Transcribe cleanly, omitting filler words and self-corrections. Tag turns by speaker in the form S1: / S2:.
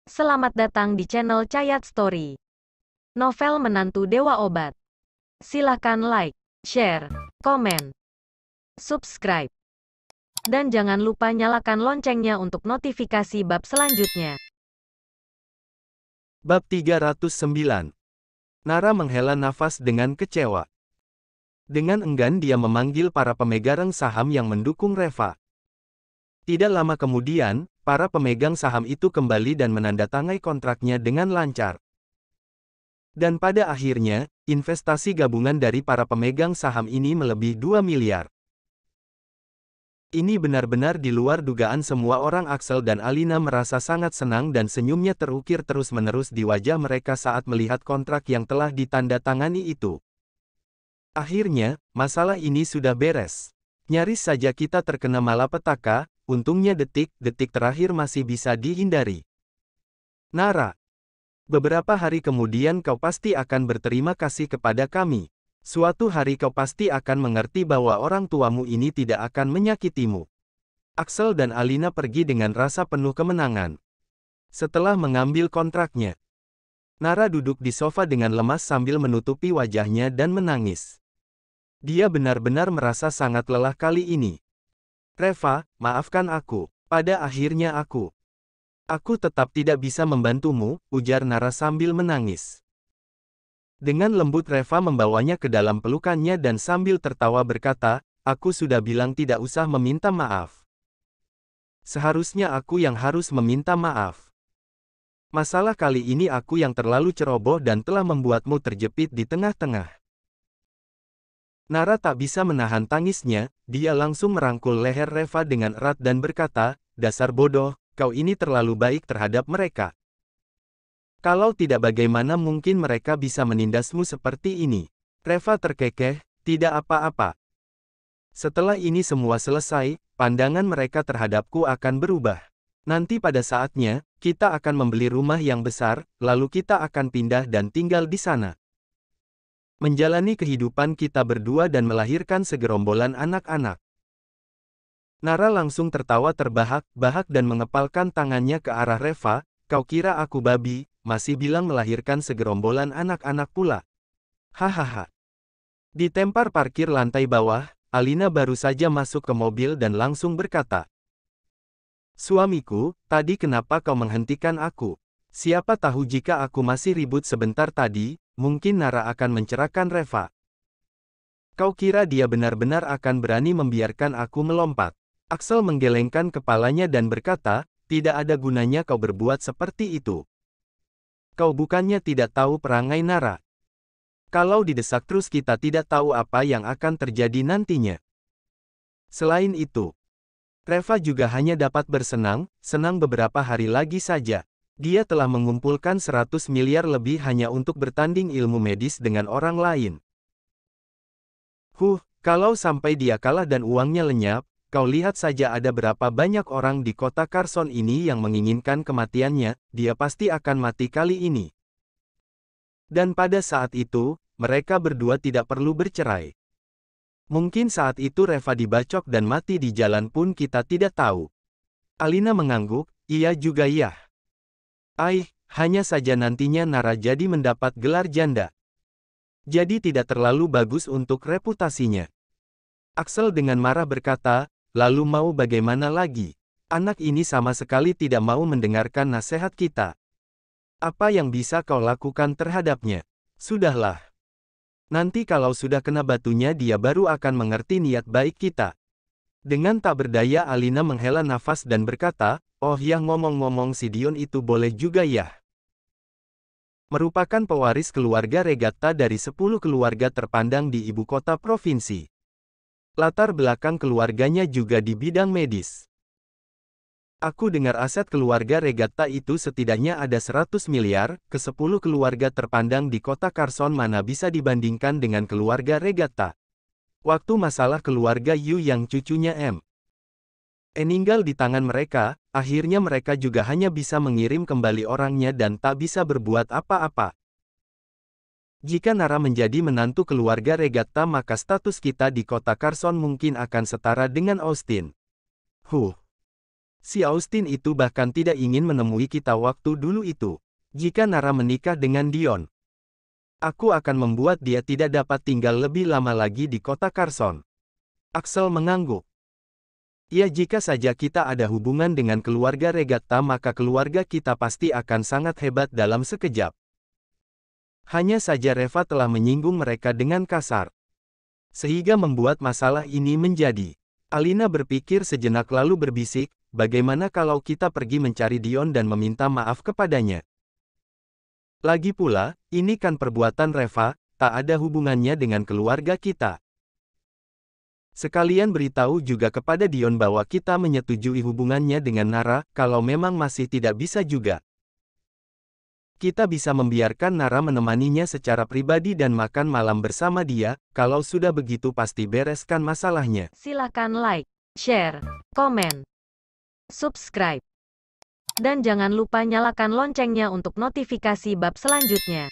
S1: Selamat datang di channel Cayat Story. Novel Menantu Dewa Obat. Silahkan like, share, komen, subscribe. Dan jangan lupa nyalakan loncengnya untuk notifikasi bab selanjutnya.
S2: Bab 309. Nara menghela nafas dengan kecewa. Dengan enggan dia memanggil para pemegang saham yang mendukung Reva. Tidak lama kemudian, para pemegang saham itu kembali dan menandatangani kontraknya dengan lancar. Dan pada akhirnya, investasi gabungan dari para pemegang saham ini melebihi 2 miliar. Ini benar-benar di luar dugaan semua orang. Axel dan Alina merasa sangat senang dan senyumnya terukir terus-menerus di wajah mereka saat melihat kontrak yang telah ditandatangani itu. Akhirnya, masalah ini sudah beres. Nyaris saja kita terkena malapetaka, untungnya detik-detik terakhir masih bisa dihindari. Nara, beberapa hari kemudian kau pasti akan berterima kasih kepada kami. Suatu hari kau pasti akan mengerti bahwa orang tuamu ini tidak akan menyakitimu. Axel dan Alina pergi dengan rasa penuh kemenangan. Setelah mengambil kontraknya, Nara duduk di sofa dengan lemas sambil menutupi wajahnya dan menangis. Dia benar-benar merasa sangat lelah kali ini. Reva, maafkan aku. Pada akhirnya aku tetap tidak bisa membantumu, ujar Nara sambil menangis. Dengan lembut Reva membawanya ke dalam pelukannya dan sambil tertawa berkata, aku sudah bilang tidak usah meminta maaf. Seharusnya aku yang harus meminta maaf. Masalah kali ini aku yang terlalu ceroboh dan telah membuatmu terjepit di tengah-tengah. Nara tak bisa menahan tangisnya, dia langsung merangkul leher Reva dengan erat dan berkata, dasar bodoh, kau ini terlalu baik terhadap mereka. Kalau tidak bagaimana mungkin mereka bisa menindasmu seperti ini. Reva terkekeh, tidak apa-apa. Setelah ini semua selesai, pandangan mereka terhadapku akan berubah. Nanti pada saatnya, kita akan membeli rumah yang besar, lalu kita akan pindah dan tinggal di sana. Menjalani kehidupan kita berdua dan melahirkan segerombolan anak-anak. Nara langsung tertawa terbahak-bahak dan mengepalkan tangannya ke arah Reva, kau kira aku babi, masih bilang melahirkan segerombolan anak-anak pula. Hahaha. Di tempar parkir lantai bawah, Alina baru saja masuk ke mobil dan langsung berkata, suamiku, tadi kenapa kau menghentikan aku? Siapa tahu jika aku masih ribut sebentar tadi, mungkin Nara akan mencerahkan Reva. Kau kira dia benar-benar akan berani membiarkan aku melompat? Axel menggelengkan kepalanya dan berkata, tidak ada gunanya kau berbuat seperti itu. Kau bukannya tidak tahu perangai Nara. Kalau didesak terus kita tidak tahu apa yang akan terjadi nantinya. Selain itu, Reva juga hanya dapat bersenang-senang beberapa hari lagi saja. Dia telah mengumpulkan 100 miliar lebih hanya untuk bertanding ilmu medis dengan orang lain. Kalau sampai dia kalah dan uangnya lenyap, kau lihat saja ada berapa banyak orang di kota Carson ini yang menginginkan kematiannya, dia pasti akan mati kali ini. Dan pada saat itu, mereka berdua tidak perlu bercerai. Mungkin saat itu Reva dibacok dan mati di jalan pun kita tidak tahu. Alina mengangguk, iya juga ya. Hanya saja nantinya Nara jadi mendapat gelar janda. Jadi tidak terlalu bagus untuk reputasinya. Axel dengan marah berkata, lalu mau bagaimana lagi? Anak ini sama sekali tidak mau mendengarkan nasihat kita. Apa yang bisa kau lakukan terhadapnya? Sudahlah. Nanti kalau sudah kena batunya dia baru akan mengerti niat baik kita. Dengan tak berdaya Alina menghela nafas dan berkata, oh ya ngomong-ngomong si Dion itu boleh juga ya. Merupakan pewaris keluarga Regatta dari 10 keluarga terpandang di ibu kota provinsi. Latar belakang keluarganya juga di bidang medis. Aku dengar aset keluarga Regatta itu setidaknya ada 100 miliar, ke 10 keluarga terpandang di kota Carson mana bisa dibandingkan dengan keluarga Regatta. Waktu masalah keluarga Yu yang cucunya meninggal di tangan mereka, akhirnya mereka juga hanya bisa mengirim kembali orangnya dan tak bisa berbuat apa-apa. Jika Nara menjadi menantu keluarga Regatta maka status kita di kota Carson mungkin akan setara dengan Austin. Si Austin itu bahkan tidak ingin menemui kita waktu dulu itu. Jika Nara menikah dengan Dion, aku akan membuat dia tidak dapat tinggal lebih lama lagi di kota Carson. Axel mengangguk. Ya, jika saja kita ada hubungan dengan keluarga Regatta maka keluarga kita pasti akan sangat hebat dalam sekejap. Hanya saja Reva telah menyinggung mereka dengan kasar, sehingga membuat masalah ini menjadi. Alina berpikir sejenak lalu berbisik, bagaimana kalau kita pergi mencari Dion dan meminta maaf kepadanya? Lagi pula, ini kan perbuatan Reva, tak ada hubungannya dengan keluarga kita. Sekalian beritahu juga kepada Dion bahwa kita menyetujui hubungannya dengan Nara, kalau memang masih tidak bisa juga. Kita bisa membiarkan Nara menemaninya secara pribadi dan makan malam bersama dia, kalau sudah begitu pasti bereskan masalahnya.
S1: Silakan like, share, komen, subscribe. Dan jangan lupa nyalakan loncengnya untuk notifikasi bab selanjutnya.